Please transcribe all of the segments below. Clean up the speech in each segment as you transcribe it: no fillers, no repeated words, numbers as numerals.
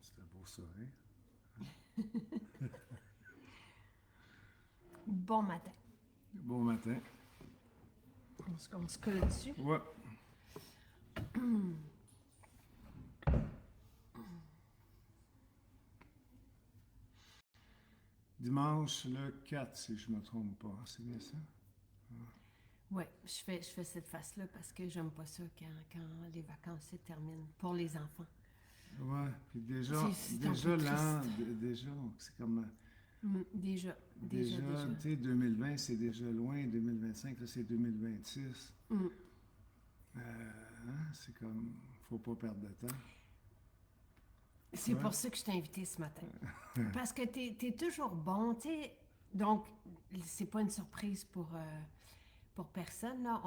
C'est un beau sourire. Bon matin. Bon matin. On se colle dessus. Ouais. Dimanche le 4, si je ne me trompe pas. C'est bien ça? Oui, je fais cette face-là parce que j'aime pas ça quand les vacances se terminent pour les enfants. Ouais. Puis déjà, C'est un déjà peu l'an, triste. déjà, c'est comme. Déjà. Déjà, tu sais, 2020, c'est déjà loin. 2025, là, c'est 2026. Mm. C'est comme. Faut pas perdre de temps. C'est Ouais. pour ça que je t'ai invité ce matin. Parce que t'es toujours bon, tu sais. Donc, c'est pas une surprise pour personne, là.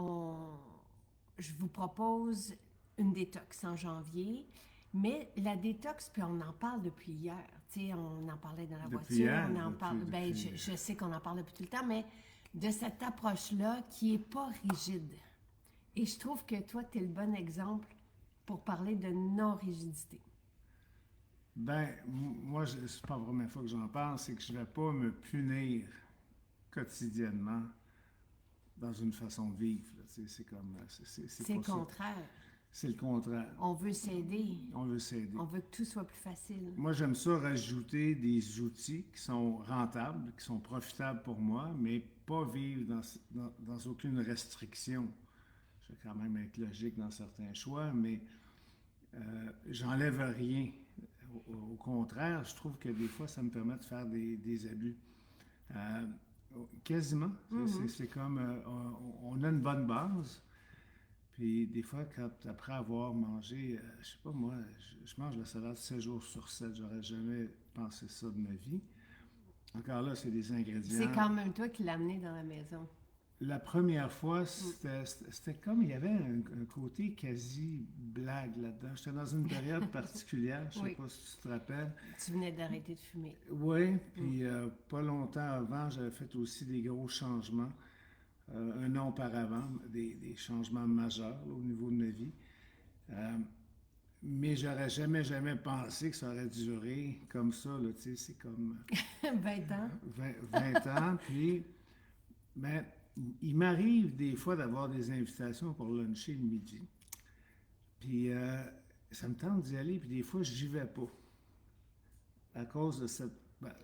Je vous propose une détox en janvier. Mais la détox, puis on en parle depuis hier. Tu sais, on en parlait dans la Depuis voiture, hier, on en parle. Ben, depuis... je sais qu'on en parle depuis tout le temps, mais de cette approche-là qui est pas rigide. Et je trouve que toi, tu es le bon exemple pour parler de non-rigidité. Ben, moi, c'est pas la première fois que j'en parle, c'est que je vais pas me punir quotidiennement dans une façon de vivre. Là. C'est comme. C'est le pas ça. contraire. C'est le contraire. On veut s'aider. On veut s'aider. On veut que tout soit plus facile. Moi, j'aime ça rajouter des outils qui sont rentables, qui sont profitables pour moi, mais pas vivre dans aucune restriction. Je vais quand même être logique dans certains choix, mais j'enlève rien. Au contraire, je trouve que des fois, ça me permet de faire des abus. Euh, Quasiment. C'est comme on a une bonne base. Puis des fois, après avoir mangé, je sais pas moi, je mange la salade 7 jours sur 7. J'aurais jamais pensé ça de ma vie. Encore là, c'est des ingrédients. C'est quand même toi qui l'as amené dans la maison. La première fois, c'était comme il y avait un côté quasi blague là-dedans. J'étais dans une période particulière, je sais Oui. pas si tu te rappelles. Tu venais d'arrêter de fumer. Oui, puis pas longtemps avant, j'avais fait aussi des gros changements. Un an auparavant, des changements majeurs là, au niveau de ma vie. Mais j'aurais jamais pensé que ça aurait duré comme ça. Là, tu sais, c'est comme 20 ans. 20 ans. Puis, ben, il m'arrive des fois d'avoir des invitations pour luncher le midi. Puis, ça me tente d'y aller, puis des fois, je n'y vais pas. À cause de cette. Ben,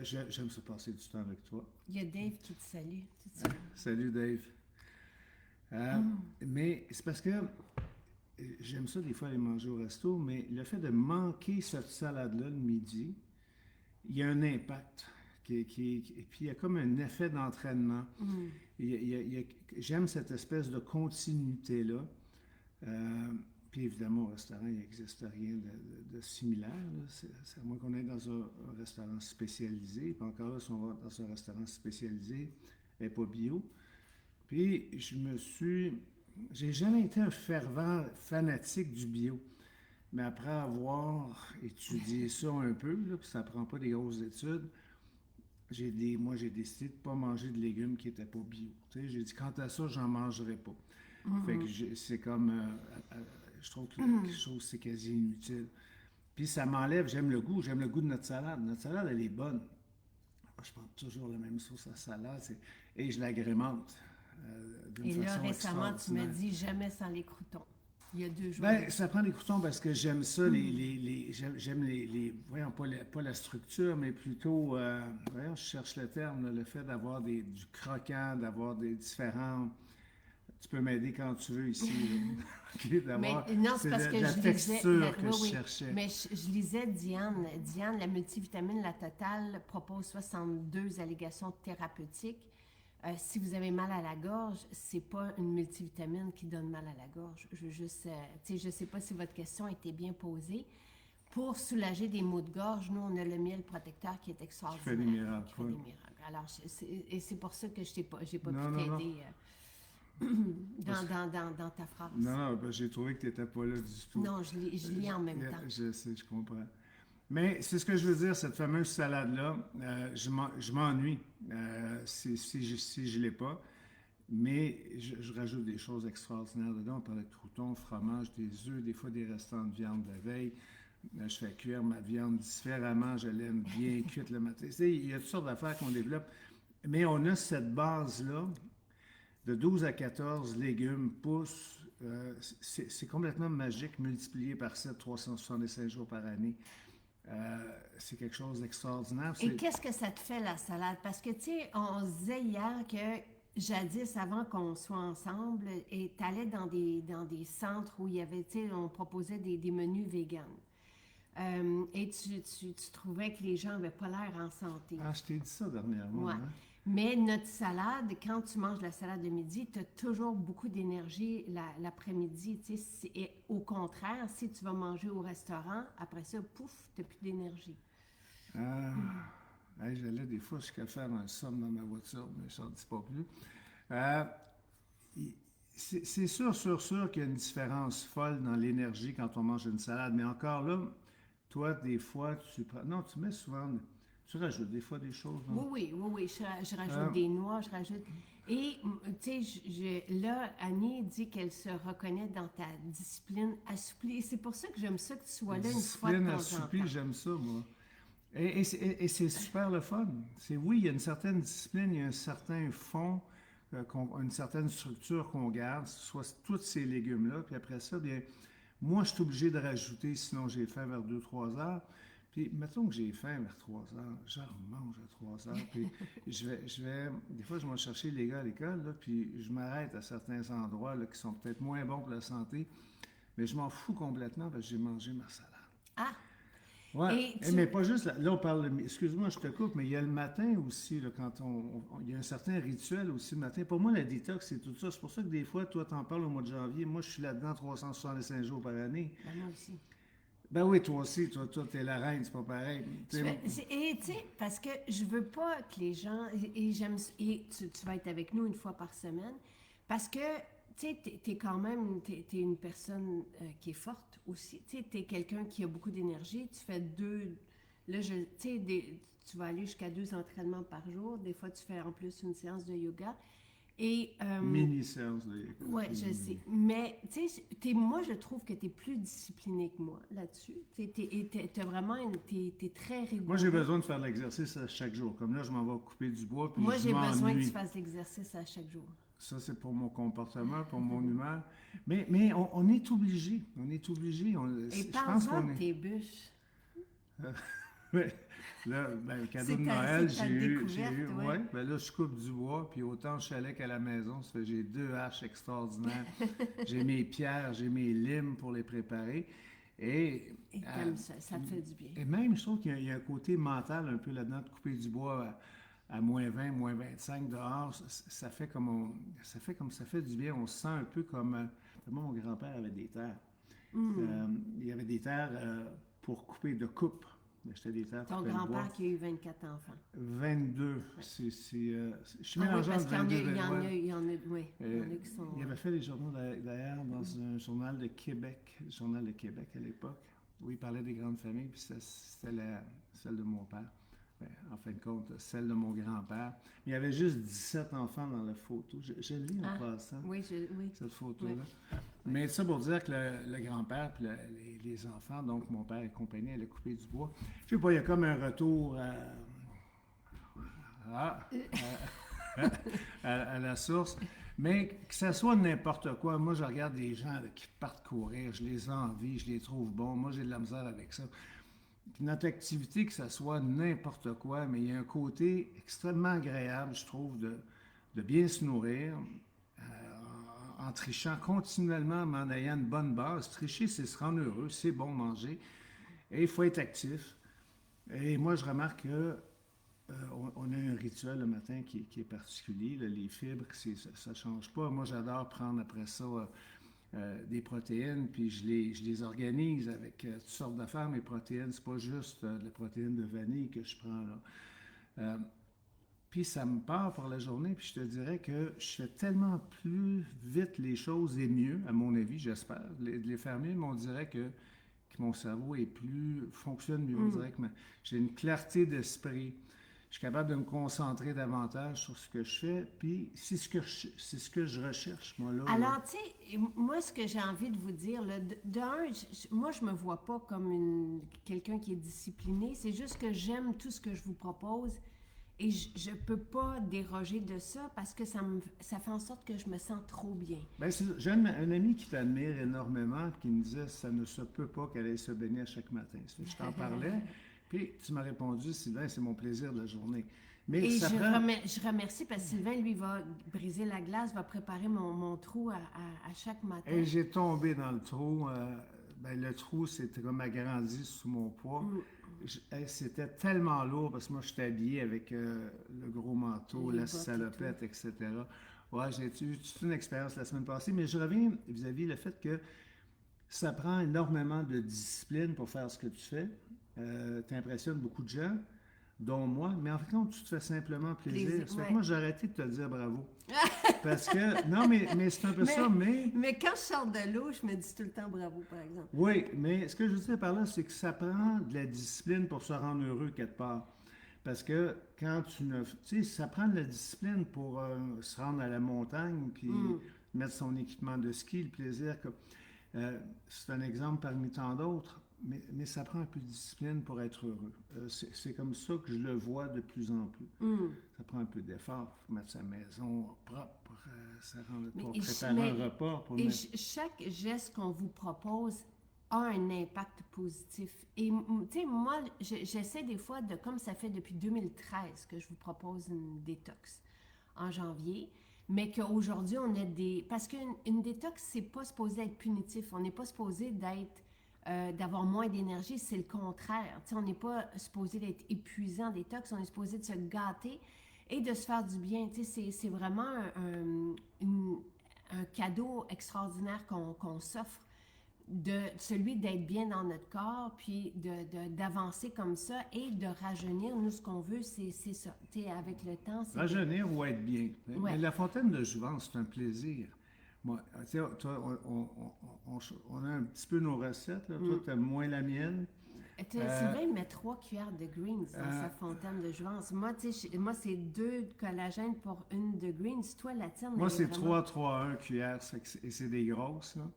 j'aime ça passer du temps avec toi. Il y a Dave qui te salue. Tu te salues. Salut, Dave. Mais c'est parce que j'aime ça des fois aller manger au resto, mais le fait de manquer cette salade-là le midi, il y a un impact. Et puis il y a comme un effet d'entraînement. J'aime cette espèce de continuité-là. Puis évidemment, au restaurant, il n'existe rien de similaire. C'est à moins qu'on aille dans un restaurant spécialisé. Puis encore là, si on va dans un restaurant spécialisé, elle n'est pas bio. Puis j'ai jamais été un fervent fanatique du bio. Mais après avoir étudié ça un peu, là, puis ça prend pas des grosses études, moi, j'ai décidé de ne pas manger de légumes qui n'étaient pas bio. Tu sais, j'ai dit, quant à ça, j'en mangerai pas. Fait que c'est comme, je trouve que quelque chose, c'est quasi inutile. Puis ça m'enlève, j'aime le goût de notre salade. Notre salade, elle est bonne. Moi, je prends toujours la même sauce à salade et je l'agrémente d'une Et là, façon récemment, tu m'as extraordinaire. dit jamais sans les croutons. Il y a 2 jours. Ben, ça prend des croutons parce que j'aime ça, j'aime voyons, pas la structure, mais plutôt, voyons, je cherche le terme, là, le fait d'avoir du croquant, d'avoir des différents, tu peux m'aider quand tu veux ici, là. Ok, d'avoir, Mais non, c'est parce que la je lisais. texture que Oui, je oui. cherchais. Mais je lisais Diane. Diane, la multivitamine, la totale, propose 62 allégations thérapeutiques. Si vous avez mal à la gorge, c'est pas une multivitamine qui donne mal à la gorge. Je veux juste, tu sais, je sais pas si votre question était bien posée. Pour soulager des maux de gorge, nous, on a le miel protecteur qui est extraordinaire. Qui fait des miracles, Qui fait oui. des miracles. Alors, et c'est pour ça que j'ai pas pu Non, t'aider dans ta phrase. Non, ben, j'ai trouvé que tu n'étais pas là du tout. Non, je lis en même temps. Je sais, je comprends. Mais c'est ce que je veux dire, cette fameuse salade-là, je m'ennuie si je ne l'ai pas. Mais je rajoute des choses extraordinaires dedans. On parle de croûtons, fromage, des œufs, des fois des restants de viande de la veille. Je fais cuire ma viande différemment, je l'aime bien cuite le matin. Tu sais, il y a toutes sortes d'affaires qu'on développe. Mais on a cette base-là de 12 à 14 légumes poussent. C'est complètement magique, multiplié par 7, 365 jours par année. C'est quelque chose d'extraordinaire. Et qu'est-ce que ça te fait, la salade? Parce que, tu sais, on se disait hier que jadis, avant qu'on soit ensemble, et tu allais dans des centres où il y avait, tu sais, on proposait des menus véganes. Et tu trouvais que les gens n'avaient pas l'air en santé. Ah, je t'ai dit ça dernièrement. Ouais. Hein? Mais notre salade, quand tu manges la salade de midi, tu as toujours beaucoup d'énergie l'après-midi. Tu sais, et au contraire, si tu vas manger au restaurant, après ça, pouf, tu n'as plus d'énergie. Ah, hey, j'allais des fois jusqu'à faire un somme dans ma voiture, mais je n'en dis pas plus. Euh, c'est sûr qu'il y a une différence folle dans l'énergie quand on mange une salade, mais encore là, toi, des fois, tu prends. Non, tu mets souvent. Tu rajoutes des fois des choses, non? Oui. Je rajoute des noix, je rajoute. Et, tu sais, là, Annie dit qu'elle se reconnaît dans ta discipline assouplie. Et c'est pour ça que j'aime ça que tu sois là une fois de temps en temps. Discipline assouplie, j'aime ça, moi. Et c'est super le fun. Oui, il y a une certaine discipline, il y a un certain fond, une certaine structure qu'on garde, soit tous ces légumes-là. Puis après ça, bien, moi, je suis obligé de rajouter, sinon j'ai faim vers 2-3 heures. Puis, mettons que j'ai faim vers 3 heures, je mange à 3 heures. Puis, des fois, je vais chercher les gars à l'école, là, puis je m'arrête à certains endroits là, qui sont peut-être moins bons pour la santé, mais je m'en fous complètement parce que j'ai mangé ma salade. Ah! Ouais, mais pas juste, là on parle, excuse-moi, je te coupe, mais il y a le matin aussi, là, quand il y a un certain rituel aussi le matin. Pour moi, la détox, c'est tout ça. C'est pour ça que des fois, toi, t'en parles au mois de janvier. Moi, je suis là-dedans 365 jours par année. Ben, moi aussi. Ben oui, toi aussi, toi, t'es la reine, c'est pas pareil. Et tu sais, parce que je veux pas que les gens, et j'aime, et tu vas être avec nous une fois par semaine, parce que, tu sais, t'es quand même, t'es une personne qui est forte aussi, tu sais, t'es quelqu'un qui a beaucoup d'énergie, tu fais là, tu sais, tu vas aller jusqu'à 2 entraînements par jour, des fois tu fais en plus une séance de yoga, et... Mini-séance de yoga. Oui, je sais. Mais, tu sais, moi, je trouve que tu es plus discipliné que moi là-dessus. Tu vraiment, tu es très rigoureux. Moi, j'ai besoin de faire de l'exercice chaque jour. Comme là, je m'en vais couper du bois, puis moi, je j'ai m'ennuie. besoin que tu fasses l'exercice à chaque jour. Ça, c'est pour mon comportement, pour mon humeur. Mais on est obligé. On est obligé. Et parle-en de tes bûches. Là, ben, le cadeau de Noël, j'ai eu. Ouais. Ouais, ben là, je coupe du bois, puis autant au chalet qu'à la maison, ça fait j'ai 2 haches extraordinaires. J'ai mes pierres, j'ai mes limes pour les préparer. Et comme ça te fait du bien. Et même, je trouve qu'il y a un côté mental un peu là-dedans, de couper du bois à moins 20, moins 25 dehors. Ça fait comme ça fait du bien. On se sent un peu comme. Moi, mon grand-père avait des terres. Il y avait des terres pour couper de coupe. J'étais des terres. Ton grand-père qui a eu 24 enfants. 22. Ouais. Je suis mélangeant entre 22 et 23. Il y en a qui sont... Il avait fait des journaux d'ailleurs dans un journal de Québec, le journal de Québec à l'époque, où il parlait des grandes familles, puis c'était celle de mon père. Ben, en fin de compte, celle de mon grand-père. Il y avait juste 17 enfants dans la photo. Je lis en passant, cette photo-là. Oui. Mais ça pour dire que le grand-père et les enfants, donc mon père et compagnie, allaient couper du bois. Je sais pas, il y a comme un retour à la source. Mais que ça soit n'importe quoi, moi je regarde des gens là, qui partent courir, je les envie, je les trouve bons. Moi j'ai de la misère avec ça. Notre activité, que ça soit n'importe quoi, mais il y a un côté extrêmement agréable, je trouve, de bien se nourrir en trichant continuellement, mais en ayant une bonne base. Tricher, c'est se rendre heureux, c'est bon manger, et il faut être actif. Et moi, je remarque que on a un rituel le matin qui est particulier. Là, les fibres, ça ne change pas. Moi, j'adore prendre après ça... des protéines, puis je les organise avec toutes sortes d'affaires. Mes protéines, c'est pas juste de la protéine de vanille que je prends là. Puis ça me part pour la journée, puis je te dirais que je fais tellement plus vite les choses et mieux, à mon avis, j'espère, de les faire mieux, mais on dirait que mon cerveau fonctionne mieux. On dirait que j'ai une clarté d'esprit. Je suis capable de me concentrer davantage sur ce que je fais, puis c'est ce que je recherche, moi, là. Alors, tu sais, moi, ce que j'ai envie de vous dire, là, d'un, moi, je me vois pas comme quelqu'un qui est discipliné. C'est juste que j'aime tout ce que je vous propose et je peux pas déroger de ça parce que ça fait en sorte que je me sens trop bien. Ben, j'ai un ami qui t'admire énormément, qui me disait ça ne se peut pas qu'elle aille se baigner à chaque matin. Ça fait que je t'en parlais, puis tu m'as répondu, Sylvain, c'est mon plaisir de la journée. Mais Et ça prend. je remercie parce que Sylvain, lui, va briser la glace, va préparer mon trou à chaque matin. Et j'ai tombé dans le trou. Ben, le trou, c'était comme agrandi sous mon poids. C'était tellement lourd parce que moi, j'étais habillé avec le gros manteau, Les la bottes et salopette, etc. Ouais, j'ai eu toute une expérience la semaine passée, mais je reviens vis-à-vis le fait que ça prend énormément de discipline pour faire ce que tu fais. Tu impressionnes beaucoup de gens, dont moi, mais en fait, non, tu te fais simplement plaisir. Ça fait que moi, j'ai arrêté de te dire bravo. Parce que, non, mais c'est un peu ça, mais. Mais quand je sors de l'eau, je me dis tout le temps bravo, par exemple. Oui, mais ce que je veux dire par là, c'est que ça prend de la discipline pour se rendre heureux quelque part. Parce que quand tu ne. Tu sais, ça prend de la discipline pour se rendre à la montagne, puis mettre son équipement de ski, le plaisir. C'est un exemple parmi tant d'autres, mais ça prend un peu de discipline pour être heureux. C'est comme ça que je le vois de plus en plus. Ça prend un peu d'effort pour mettre sa maison propre, ça rend pour préparer un repas. Pour mettre... chaque geste qu'on vous propose a un impact positif. Et tu sais, moi, j'essaie des fois de, comme ça fait depuis 2013 que je vous propose une détox en janvier, mais qu'aujourd'hui, on a des... Parce qu'une détox, c'est pas supposé être punitif. On n'est pas supposé d'avoir moins d'énergie, c'est le contraire. Tu sais, on n'est pas supposé d'être épuisant en détox, on est supposé de se gâter et de se faire du bien. Tu sais, c'est vraiment un cadeau extraordinaire qu'on s'offre, de celui d'être bien dans notre corps, puis d'avancer comme ça et de rajeunir. Nous, ce qu'on veut, c'est ça. Tu sais, avec le temps, c'est... Rajeunir ou être bien. Ouais. Mais la fontaine de jouvence, c'est un plaisir. Moi, tu sais, toi, on a un petit peu nos recettes. Là. Toi, tu as moins la mienne. Sylvain met 3 cuillères de greens dans sa fontaine de jouvence. Moi, moi, c'est 2 collagènes pour 1 de greens. Toi, la tienne, moi, c'est vraiment... 3-3-1 cuillères. Et c'est des grosses, là.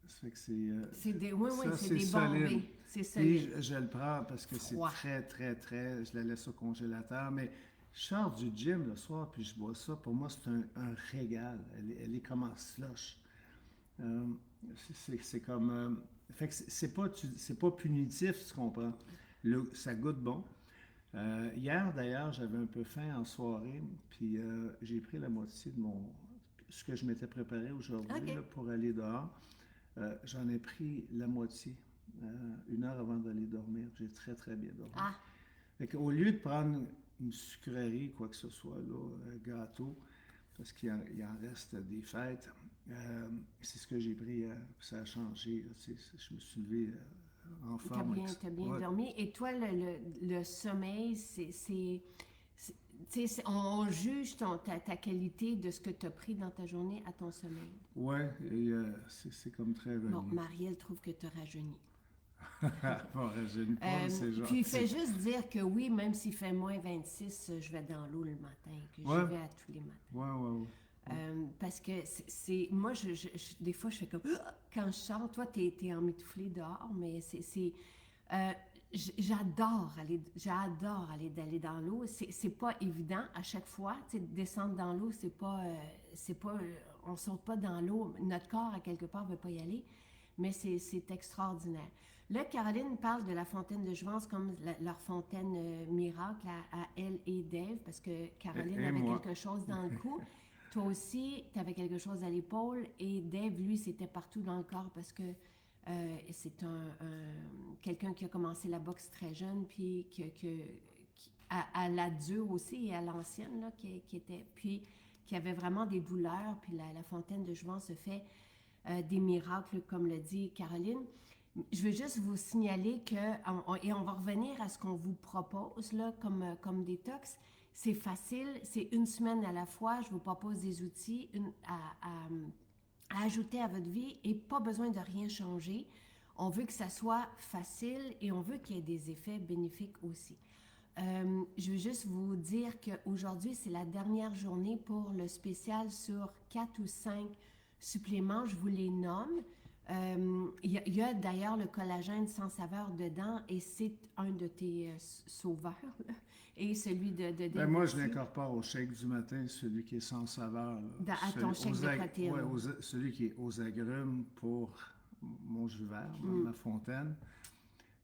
Ça fait que c'est des, oui, ça, c'est des bombées. C'est solide. Puis je le prends parce que c'est très, très, très... Je la laisse au congélateur, mais je sors du gym le soir, puis je bois ça. Pour moi, c'est un régal. Elle est comme en slush. C'est comme... fait que c'est pas punitif, tu comprends. Ça goûte bon. Hier, d'ailleurs, j'avais un peu faim en soirée, puis j'ai pris la moitié de ce que je m'étais préparé aujourd'hui là, pour aller dehors. J'en ai pris la moitié 1 heure avant d'aller dormir. J'ai très, très bien dormi. Fait qu'au lieu de prendre une sucrerie, quoi que ce soit, là, un gâteau, parce qu'il en reste des fêtes, c'est ce que j'ai pris. Ça a changé. Je me suis levé en forme. Tu as bien dormi. Et toi, le sommeil, on juge ta qualité de ce que tu as pris dans ta journée à ton sommeil. Oui, c'est comme très revenu. Bon, Marielle trouve que tu as rajeuni. Bon, rajeuni pas, c'est gentil. Puis il fait juste dire que oui, même s'il fait moins 26, je vais dans l'eau le matin, que j'y vais à tous les matins. Oui. Parce que moi, des fois, je fais comme quand je sors, toi, t'es emmitouflé dehors, mais j'adore aller dans l'eau. C'est pas évident à chaque fois. Descendre dans l'eau, c'est pas, on saute pas dans l'eau. Notre corps, à quelque part, veut pas y aller, mais c'est extraordinaire. Là, Caroline parle de la fontaine de jouvence comme leur fontaine miracle à elle et Dave, parce que Caroline avait quelque chose dans le cou. Toi aussi, tu avais quelque chose à l'épaule, et Dave, lui, c'était partout dans le corps parce que c'est quelqu'un qui a commencé la boxe très jeune, puis à la dure aussi et à l'ancienne, là, puis qui avait vraiment des douleurs, puis la fontaine de jouvence se fait des miracles, comme le dit Caroline. Je veux juste vous signaler et on va revenir à ce qu'on vous propose là, comme détox. C'est facile, c'est 1 semaine à la fois. Je vous propose des outils à ajouter à votre vie et pas besoin de rien changer. On veut que ça soit facile et on veut qu'il y ait des effets bénéfiques aussi. Je veux juste vous dire qu'aujourd'hui, c'est la dernière journée pour le spécial sur 4 ou 5 suppléments. Je vous les nomme. Il y a d'ailleurs le collagène sans saveur dedans et c'est un de tes sauveurs, là. Et celui de Ben moi, je l'incorpore au shake du matin, celui qui est sans saveur. Là. à ton shake de protéines. Oui, celui qui est aux agrumes pour mon jus vert, ma fontaine.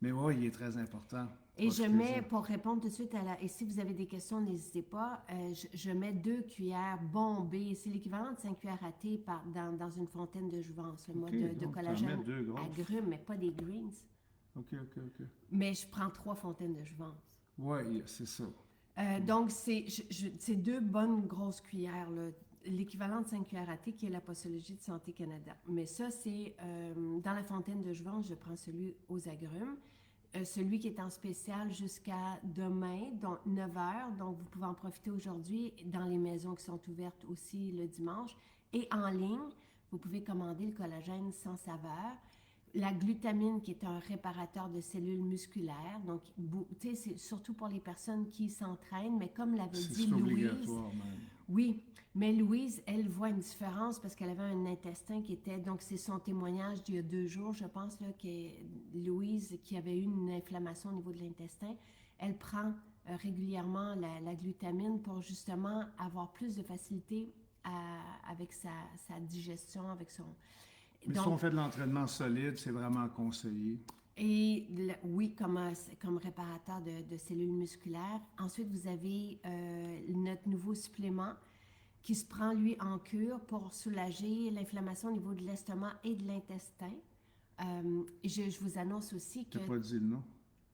Mais oui, il est très important. Et je mets, pour répondre tout de suite et si vous avez des questions, n'hésitez pas, je mets 2 cuillères bombées, c'est l'équivalent de 5 cuillères à thé dans une fontaine de jouvence, moi, de collagène agrumes, mais pas des greens. OK. Mais je prends 3 fontaines de jouvence. Oui, c'est ça. Donc, c'est 2 bonnes grosses cuillères, là. L'équivalent de 5 cuillères à thé qui est la posologie de Santé Canada. Mais ça, c'est dans la fontaine de jouvence, je prends celui aux agrumes. Celui qui est en spécial jusqu'à demain, donc 9 h. Donc, vous pouvez en profiter aujourd'hui dans les maisons qui sont ouvertes aussi le dimanche. Et en ligne, vous pouvez commander le collagène sans saveur. La glutamine, qui est un réparateur de cellules musculaires. Donc, tu sais, c'est surtout pour les personnes qui s'entraînent. Mais comme l'avait dit Louise... Oui, mais Louise, elle voit une différence parce qu'elle avait un intestin qui était... Donc, c'est son témoignage d'il y a 2 jours, je pense, là, que Louise, qui avait eu une inflammation au niveau de l'intestin, elle prend régulièrement la glutamine pour justement avoir plus de facilité avec sa digestion, avec son... Mais donc, si on fait de l'entraînement solide, c'est vraiment conseillé. Et oui, comme réparateur de cellules musculaires. Ensuite, vous avez notre nouveau supplément qui se prend, lui, en cure pour soulager l'inflammation au niveau de l'estomac et de l'intestin. Je vous annonce aussi que... Tu n'as pas dit le nom?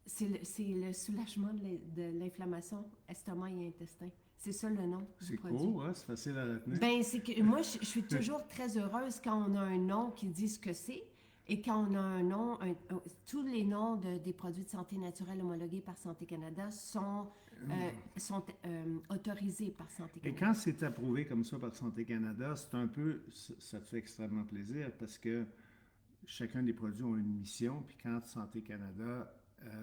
C'est le soulagement de l'inflammation estomac et intestin. C'est ça le nom du produit. C'est cool, hein? C'est facile à retenir. Ben, c'est que moi, je suis toujours très heureuse quand on a un nom qui dit ce que c'est. Et quand on a un nom, tous les noms des produits de santé naturelle homologués par Santé Canada sont autorisés par Santé Canada. Et quand c'est approuvé comme ça par Santé Canada, ça te fait extrêmement plaisir parce que chacun des produits ont une mission. Puis quand Santé Canada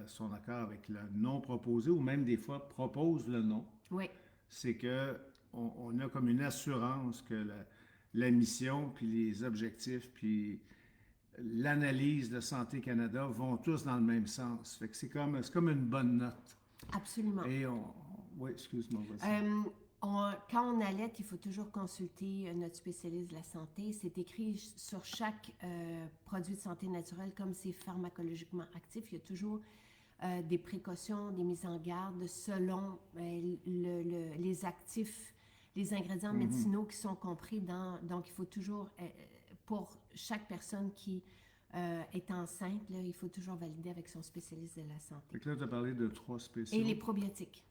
sont d'accord avec le nom proposé ou même des fois propose le nom, oui, c'est que on a comme une assurance que la mission, puis les objectifs, puis l'analyse de Santé Canada vont tous dans le même sens. Fait que c'est comme une bonne note. Absolument. Et oui, excuse-moi. Quand on allait, il faut toujours consulter notre spécialiste de la santé. C'est écrit sur chaque produit de santé naturelle, comme c'est pharmacologiquement actif, il y a toujours des précautions, des mises en garde selon les actifs, les ingrédients médicinaux qui sont compris dans... Donc, il faut toujours, pour chaque personne qui est enceinte, là, il faut toujours valider avec son spécialiste de la santé. Fait que là, tu as parlé de 3 spéciaux. Et les probiotiques.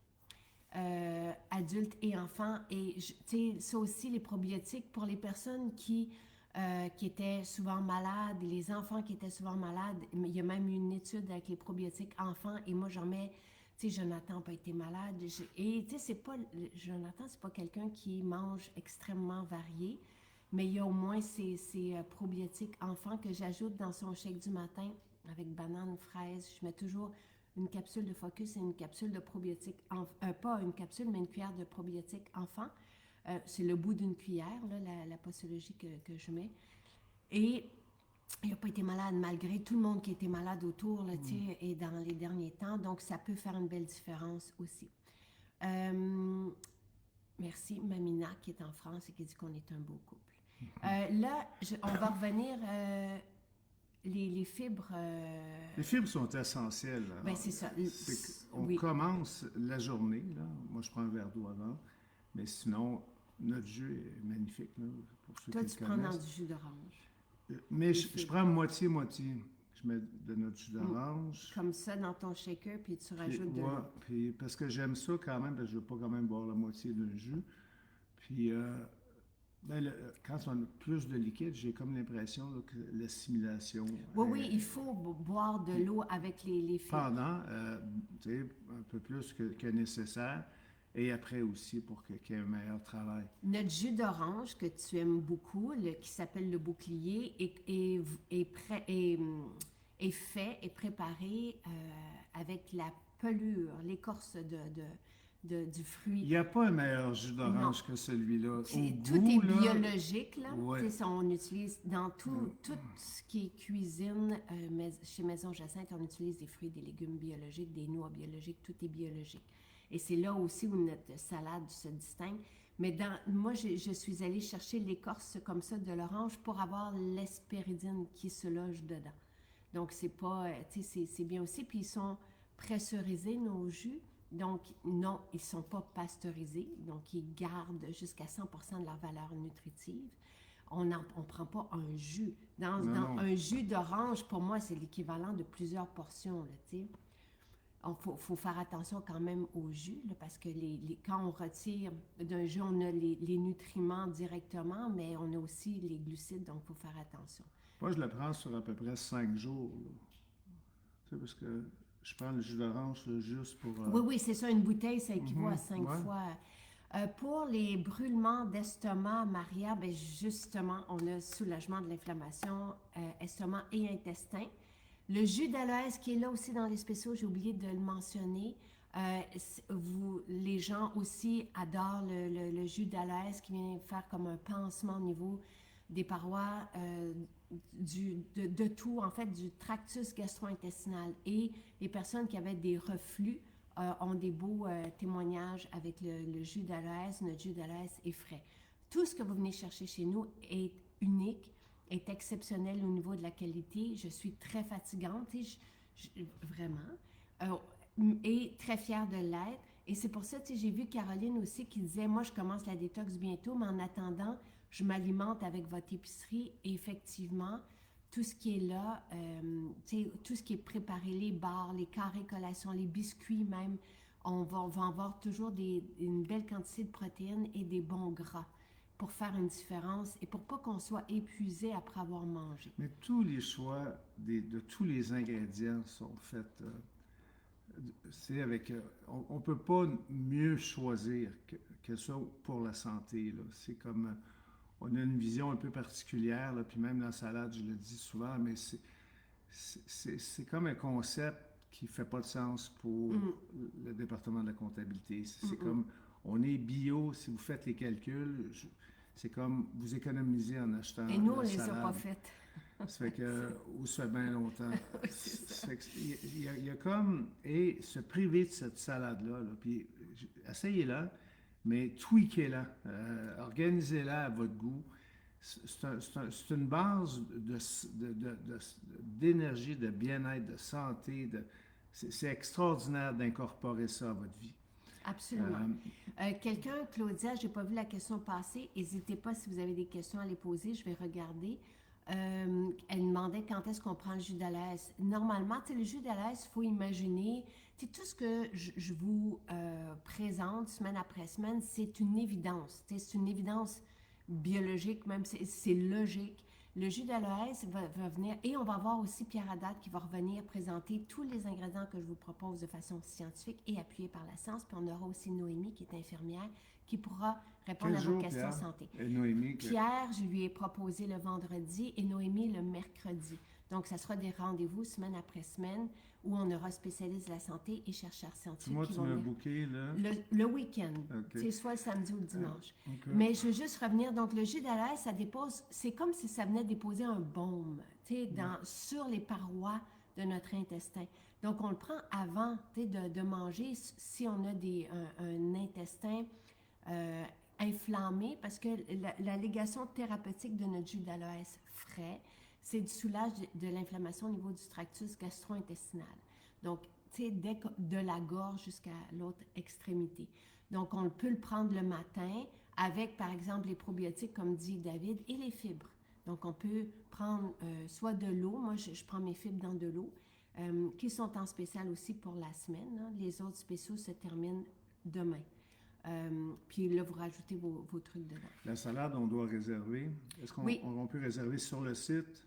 Adultes et enfants. Et tu sais, ça aussi, les probiotiques, pour les personnes qui étaient souvent malades, les enfants qui étaient souvent malades, il y a même eu une étude avec les probiotiques enfants, et moi j'en mets, tu sais, Jonathan n'a pas été malade, et tu sais, Jonathan, c'est pas quelqu'un qui mange extrêmement varié, mais il y a au moins ces probiotiques enfants que j'ajoute dans son shake du matin, avec banane, fraise, je mets toujours une capsule de focus et une capsule de probiotiques, pas une capsule, mais une cuillère de probiotiques enfants. C'est le bout d'une cuillère, là, la posologie que je mets. Et il n'a pas été malade, malgré tout le monde qui a été malade autour, là, et dans les derniers temps. Donc, ça peut faire une belle différence aussi. Merci, Mamina, qui est en France et qui dit qu'on est un beau couple. Là, on va revenir... Les fibres... Les fibres sont essentielles. Ben, c'est ça. On commence la journée, là. Moi, je prends un verre d'eau avant, mais sinon, notre jus est magnifique, là, pour ceux Toi, qui tu prends dans du jus d'orange. Mais je prends moitié-moitié. Je mets de notre jus d'orange. Comme ça, dans ton shaker, puis tu rajoutes de l'eau. Puis parce que j'aime ça quand même, parce que je ne veux pas quand même boire la moitié d'un jus. Puis... quand on a plus de liquide, j'ai comme l'impression là, que l'assimilation... Oui, il faut boire de l'eau avec les fibres. Pendant, tu sais, un peu plus que nécessaire, et après aussi pour qu'il y ait un meilleur travail. Notre jus d'orange que tu aimes beaucoup, qui s'appelle le bouclier, est préparé avec la pelure, l'écorce du fruit. Il n'y a pas un meilleur jus d'orange que celui-là. Au Tout goût, est là, biologique, là. ouais. Tu sais, on utilise dans tout ce qui est cuisine, chez Maison Jacinthe, on utilise des fruits, des légumes biologiques, des noix biologiques, tout est biologique. Et c'est là aussi où notre salade se distingue. Mais moi, je suis allée chercher l'écorce comme ça de l'orange pour avoir l'hespéridine qui se loge dedans. Donc, c'est pas, tu sais, c'est bien aussi. Puis, ils sont pressurisés, nos jus. Donc, non, ils ne sont pas pasteurisés. Donc, ils gardent jusqu'à 100% de leur valeur nutritive. On ne prend pas un jus. Dans un jus d'orange, pour moi, c'est l'équivalent de plusieurs portions, là, tu sais. Il faut faire attention quand même au jus, là, parce que quand on retire d'un jus, on a les nutriments directement, mais on a aussi les glucides, donc il faut faire attention. Moi, je le prends sur à peu près 5 jours. Là. Tu sais, parce que je prends le jus d'orange là, juste pour... Oui, c'est ça, une bouteille, ça équivaut à 5 fois. Pour les brûlements d'estomac, Maria, ben justement, on a soulagement de l'inflammation, estomac et intestin. Le jus d'aloès qui est là aussi dans les spéciaux, j'ai oublié de le mentionner. Les gens aussi adorent le jus d'aloès qui vient faire comme un pansement au niveau des parois, de tout, en fait, du tractus gastro-intestinal. Et les personnes qui avaient des reflux ont des beaux témoignages avec le jus d'aloès. Notre jus d'aloès est frais. Tout ce que vous venez chercher chez nous est unique, est exceptionnel au niveau de la qualité. Je suis très fatigante, vraiment, et très fière de l'être. Et c'est pour ça, j'ai vu Caroline aussi qui disait, moi, je commence la détox bientôt, mais en attendant, je m'alimente avec votre épicerie. Et effectivement, tout ce qui est là, tout ce qui est préparé, les bars, les carrés collations, les biscuits même, on va avoir toujours une belle quantité de protéines et des bons gras pour faire une différence et pour pas qu'on soit épuisé après avoir mangé. Mais tous les choix de tous les ingrédients sont faits... c'est avec... on ne peut pas mieux choisir que ça pour la santé. Là. C'est comme... on a une vision un peu particulière, là, puis même dans la salade, je le dis souvent, mais c'est comme un concept qui ne fait pas de sens pour le département de la comptabilité. C'est comme, on est bio, si vous faites les calculs, c'est comme vous économisez en achetant et nous, on la ne les salade. a pas faites. Ça fait que, ou ça fait bien longtemps. Il y a comme, et se priver de cette salade-là, là, puis essayez-la, mais tweakez-la, organisez-la à votre goût. C'est une base d'énergie, de bien-être, de santé. C'est extraordinaire d'incorporer ça à votre vie. Absolument. Quelqu'un, Claudia, je n'ai pas vu la question passer. N'hésitez pas si vous avez des questions à les poser, je vais regarder. Elle demandait quand est-ce qu'on prend le jus d'aloès. Normalement, le jus d'aloès, il faut imaginer, tout ce que je vous présente semaine après semaine, c'est une évidence. C'est une évidence biologique, même c'est logique. Le jus d'aloès va venir, et on va voir aussi Pierre Haddad qui va revenir présenter tous les ingrédients que je vous propose de façon scientifique et appuyée par la science. Puis on aura aussi Noémie qui est infirmière qui pourra répondre à vos questions Pierre? santé. Et Noémie, Pierre, je lui ai proposé le vendredi et Noémie le mercredi. Donc, ça sera des rendez-vous semaine après semaine où on aura spécialistes de la santé et chercheurs scientifiques moi, qui tu vont m'as venir. booké, là. Le week-end, Okay. c'est soit le samedi ou le dimanche. Okay. Mais je veux juste revenir. Donc, le jus d'aloès, ça dépose, c'est comme si ça venait déposer un baume, sur les parois de notre intestin. Donc, on le prend avant, de manger si on a un intestin inflammé, parce que l'allégation thérapeutique de notre jus d'aloès frais, c'est du soulage de l'inflammation au niveau du tractus gastro-intestinal. Donc, de la gorge jusqu'à l'autre extrémité. Donc, on peut le prendre le matin avec, par exemple, les probiotiques, comme dit David, et les fibres. Donc, on peut prendre soit de l'eau, moi je prends mes fibres dans de l'eau, qui sont en spécial aussi pour la semaine. Hein. Les autres spéciaux se terminent demain. Puis là, vous rajoutez vos trucs dedans. La salade, on doit réserver. Est-ce qu'on on peut réserver sur le site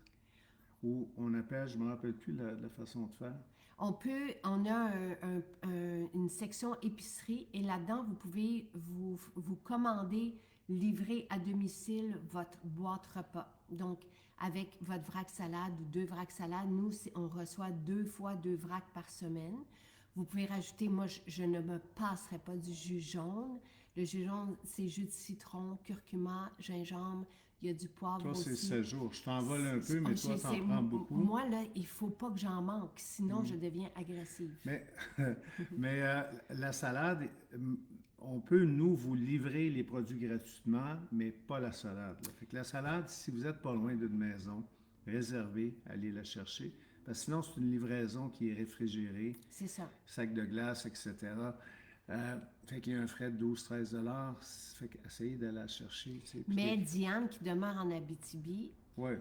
ou on appelle, je ne me rappelle plus la façon de faire? On a une section épicerie et là-dedans, vous pouvez vous commander, livrer à domicile votre boîte repas. Donc, avec votre vrac salade ou 2 vracs salades, nous, on reçoit 2 fois 2 vracs par semaine. Vous pouvez rajouter, moi, je ne me passerai pas du jus jaune. Le jus jaune, c'est jus de citron, curcuma, gingembre, il y a du poivre Toi, c'est aussi. 7 jours. Je t'envole un peu, mais toi, t'en C'est- prends beaucoup. Moi, là, il faut pas que j'en manque, sinon je deviens agressive. Mais, mais la salade, on peut, nous, vous livrer les produits gratuitement, mais pas la salade, là. Fait que la salade, si vous n'êtes pas loin d'une maison, réservez, allez la chercher. Parce que sinon, c'est une livraison qui est réfrigérée, C'est ça. sac de glace, etc. Fait qu'il y a un frais de 12-13 $. Fait qu'essayez d'aller la chercher. Tu sais, puis Mais Diane, qui demeure en Abitibi, ouais,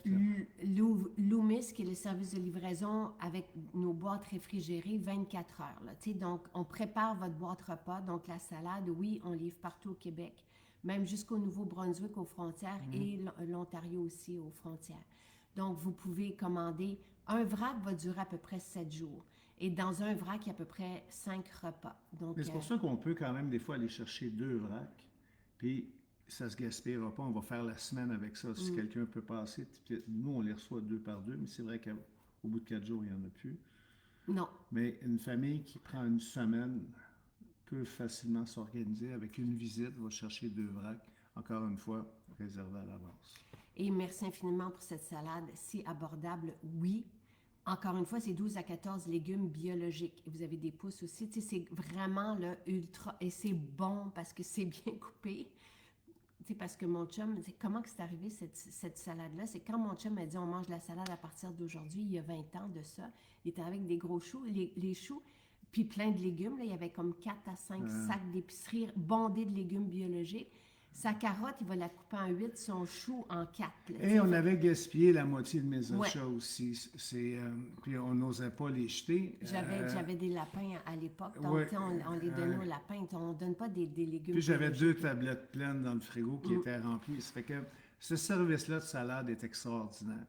Loomis, qui est le service de livraison avec nos boîtes réfrigérées 24 heures. Là, tu sais, donc, on prépare votre boîte repas. Donc, la salade, oui, on livre partout au Québec, même jusqu'au Nouveau-Brunswick aux frontières et l'Ontario aussi aux frontières. Donc, vous pouvez commander. Un vrac va durer à peu près 7 jours. Et dans un vrac, il y a à peu près 5 repas. Donc, mais c'est pour ça qu'on peut quand même des fois aller chercher 2 vracs, puis ça se gaspillera pas. On va faire la semaine avec ça. Si quelqu'un peut passer, puis nous, on les reçoit 2 par 2, mais c'est vrai qu'au bout de 4 jours, il n'y en a plus. non. Mais une famille qui prend une semaine peut facilement s'organiser avec une visite, va chercher 2 vracs, encore une fois, réservé à l'avance. Et merci infiniment pour cette salade si abordable, oui. Encore une fois, c'est 12 à 14 légumes biologiques. Et vous avez des pousses aussi. Tu sais, c'est vraiment là, ultra... Et c'est bon parce que c'est bien coupé. Tu sais, parce que mon chum... Comment que c'est arrivé cette salade-là? C'est quand mon chum m'a dit on mange de la salade à partir d'aujourd'hui, il y a 20 ans de ça. Il était avec des gros choux. Les choux, puis plein de légumes. Là, il y avait comme 4 à 5 sacs d'épicerie bondés de légumes biologiques. Sa carotte, il va la couper en 8, son chou en 4. Là, Et on avait gaspillé la moitié de mes Ouais. achats aussi. Puis on n'osait pas les jeter. J'avais des lapins à l'époque, donc ouais, tu sais, on les donnait aux lapins. On ne donne pas des légumes. Puis j'avais biologiques. 2 tablettes pleines dans le frigo qui étaient remplies. Ça fait que ce service-là de salade est extraordinaire.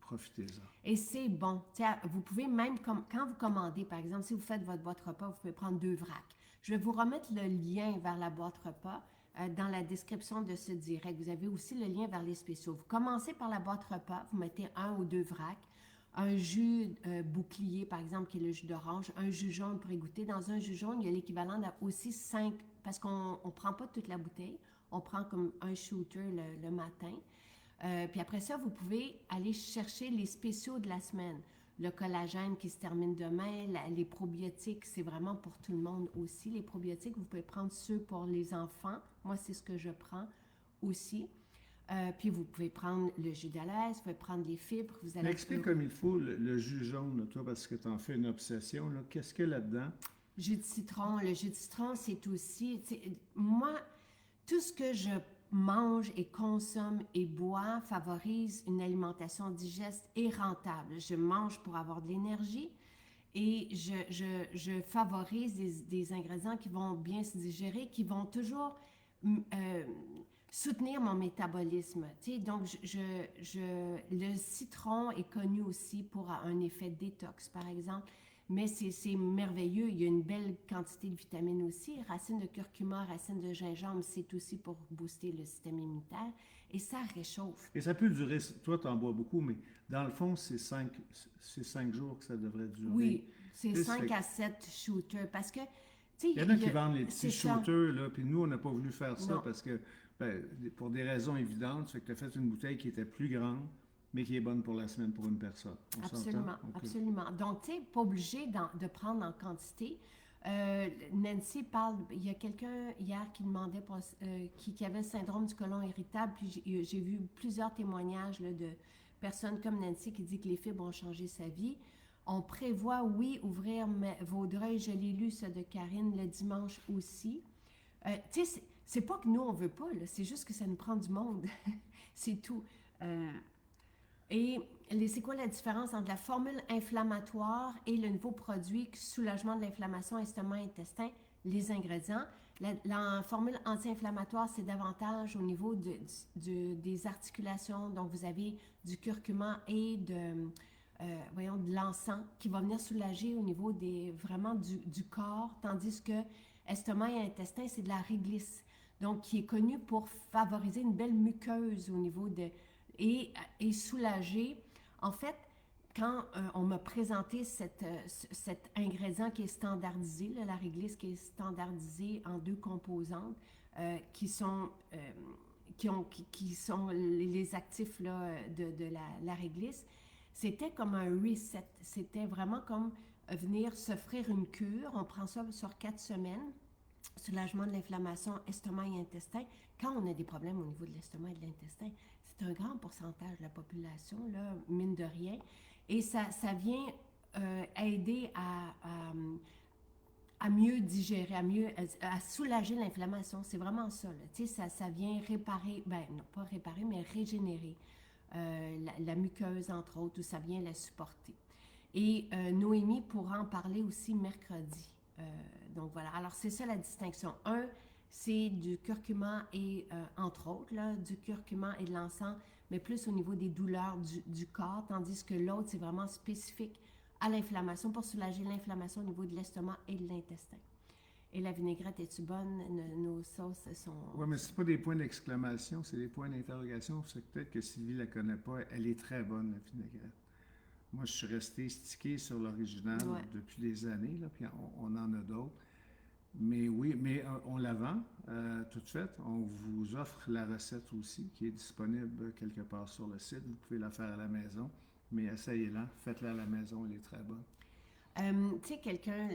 Profitez-en. Et c'est bon. Tu sais, vous pouvez même, quand vous commandez, par exemple, si vous faites votre boîte repas, vous pouvez prendre 2 vracs. Je vais vous remettre le lien vers la boîte repas dans la description de ce direct. Vous avez aussi le lien vers les spéciaux. Vous commencez par la boîte repas, vous mettez 1 ou 2 vracs, un jus bouclier, par exemple, qui est le jus d'orange, un jus jaune pour goûter. Dans un jus jaune, il y a l'équivalent aussi 5, parce qu'on ne prend pas toute la bouteille, on prend comme un shooter le matin. Puis après ça, vous pouvez aller chercher les spéciaux de la semaine. Le collagène qui se termine demain, les probiotiques, c'est vraiment pour tout le monde aussi. Les probiotiques, vous pouvez prendre ceux pour les enfants. Moi, c'est ce que je prends aussi. Puis vous pouvez prendre le jus d'alaise, vous pouvez prendre les fibres. Vous allez Explique comme il faut le jus jaune, là, toi, parce que tu en fais une obsession. Là. Qu'est-ce qu'il y a là-dedans? Jus de citron. Le jus de citron, c'est aussi... Moi, tout ce que je mange et consomme et bois favorise une alimentation digeste et rentable. Je mange pour avoir de l'énergie et je favorise des ingrédients qui vont bien se digérer, qui vont toujours soutenir mon métabolisme. Tu sais, donc, le citron est connu aussi pour un effet détox, par exemple. Mais c'est merveilleux. Il y a une belle quantité de vitamines aussi. Racines de curcuma, racines de gingembre, c'est aussi pour booster le système immunitaire. Et ça réchauffe. Et ça peut durer, toi, tu en bois beaucoup, mais dans le fond, c'est 5 jours que ça devrait durer. Oui, c'est Tu sais, 5 fait- à 7 shooters. Parce que, tu sais, Il y en a qui vendent les petits c'est ça. shooters, là, puis nous, on n'a pas voulu faire ça Non. parce que, ben, pour des raisons évidentes, c'est que tu as fait une bouteille qui était plus grande, mais qui est bonne pour la semaine pour une personne. On Absolument, s'entend? OK. absolument. Donc, tu sais, pas obligé de prendre en quantité. Nancy parle, il y a quelqu'un hier qui demandait qui avait le syndrome du côlon irritable, puis j'ai vu plusieurs témoignages là, de personnes comme Nancy qui dit que les fibres ont changé sa vie. On prévoit, oui, ouvrir Vaudreuil, je l'ai lu, ça de Karine, le dimanche aussi. Tu sais, c'est pas que nous, on veut pas, là, c'est juste que ça nous prend du monde. C'est tout. Et c'est quoi la différence entre la formule inflammatoire et le nouveau produit soulagement de l'inflammation estomac-intestin? Les ingrédients. La formule anti-inflammatoire, c'est davantage au niveau des articulations. Donc, vous avez du curcuma et de l'encens qui va venir soulager au niveau vraiment du corps, tandis que estomac et intestin, c'est de la réglisse. Donc, qui est connu pour favoriser une belle muqueuse au niveau et soulager. En fait, quand on m'a présenté cet ingrédient qui est standardisé, là, la réglisse qui est standardisée en 2 composantes, qui sont les actifs là, de la réglisse, c'était comme un reset. C'était vraiment comme venir s'offrir une cure. On prend ça sur 4 semaines. Soulagement de l'inflammation, estomac et intestin. Quand on a des problèmes au niveau de l'estomac et de l'intestin, c'est un grand pourcentage de la population, là, mine de rien. Et ça vient aider à mieux digérer, à soulager l'inflammation. C'est vraiment ça. Tu sais, ça vient réparer, ben non pas réparer, mais régénérer la muqueuse, entre autres, où ça vient la supporter. Et Noémie pourra en parler aussi mercredi. Donc voilà, alors c'est ça la distinction. Un, c'est du curcuma et, entre autres, là, du curcuma et de l'encens, mais plus au niveau des douleurs du corps, tandis que l'autre, c'est vraiment spécifique à l'inflammation, pour soulager l'inflammation au niveau de l'estomac et de l'intestin. Et la vinaigrette, est-tu bonne? Nos sauces sont... Oui, mais c'est pas des points d'exclamation, c'est des points d'interrogation. C'est peut-être que Sylvie la connaît pas. Elle est très bonne, la vinaigrette. Moi, je suis resté stické sur l'original depuis des années, là, puis on en a d'autres. Mais oui, mais on la vend tout de suite. On vous offre la recette aussi, qui est disponible quelque part sur le site. Vous pouvez la faire à la maison, mais essayez-la, faites-la à la maison, elle est très bonne. Tu sais, quelqu'un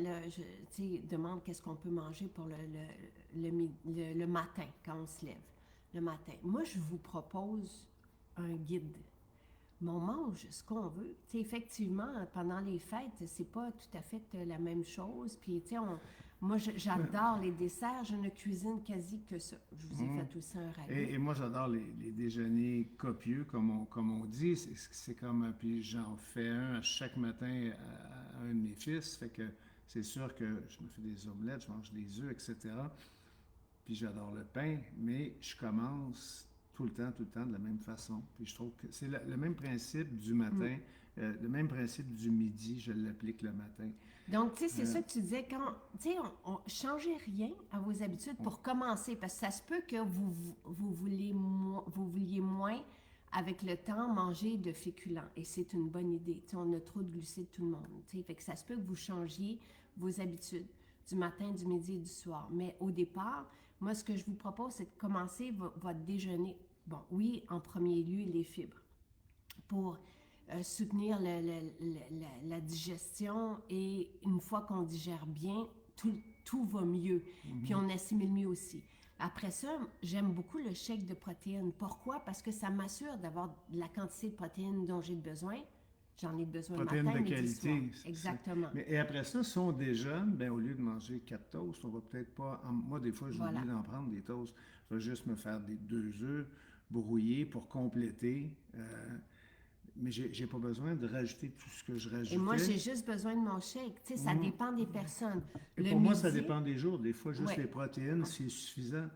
demande qu'est-ce qu'on peut manger pour le matin, quand on se lève, le matin. Moi, je vous propose un guide. Mais on mange ce qu'on veut. Tu sais, effectivement, pendant les fêtes, c'est pas tout à fait la même chose. Puis, tu sais, moi, j'adore les desserts. Je ne cuisine quasi que ça. Je vous ai fait aussi un ragoût. Et moi, j'adore les déjeuners copieux, comme on dit. C'est comme, puis j'en fais un à chaque matin à un de mes fils. Fait que c'est sûr que je me fais des omelettes, je mange des œufs, etc. Puis j'adore le pain, mais je commence tout le temps, de la même façon. Puis je trouve que c'est le même principe du matin, le même principe du midi, je l'applique le matin. Donc, tu sais, c'est ça que tu disais, quand, tu sais, on changez rien à vos habitudes pour commencer, parce que ça se peut que vous vouliez moins, avec le temps, manger de féculents, et c'est une bonne idée. Tu sais, on a trop de glucides, tout le monde, tu sais, fait que ça se peut que vous changiez vos habitudes du matin, du midi et du soir. Mais au départ, moi, ce que je vous propose, c'est de commencer votre déjeuner. Bon, oui, en premier lieu, les fibres, pour soutenir la digestion, et une fois qu'on digère bien, tout va mieux, puis on assimile mieux aussi. Après ça, j'aime beaucoup le shake de protéines. Pourquoi? Parce que ça m'assure d'avoir la quantité de protéines dont j'ai besoin. J'en ai besoin protéines matin, de midi, qualité. soir. Exactement. Et après ça, si on déjeune, ben, au lieu de manger 4 toasts, on va peut-être pas... Moi, des fois, j'ai oublié d'en prendre des toasts. Je vais juste me faire des 2 œufs brouillés pour compléter. Mais j'ai pas besoin de rajouter tout ce que je rajoutais. Et moi, j'ai juste besoin de mon shake. Tu sais, ça dépend des personnes. Et pour moi, ça dépend des jours. Des fois, juste les protéines, c'est suffisant.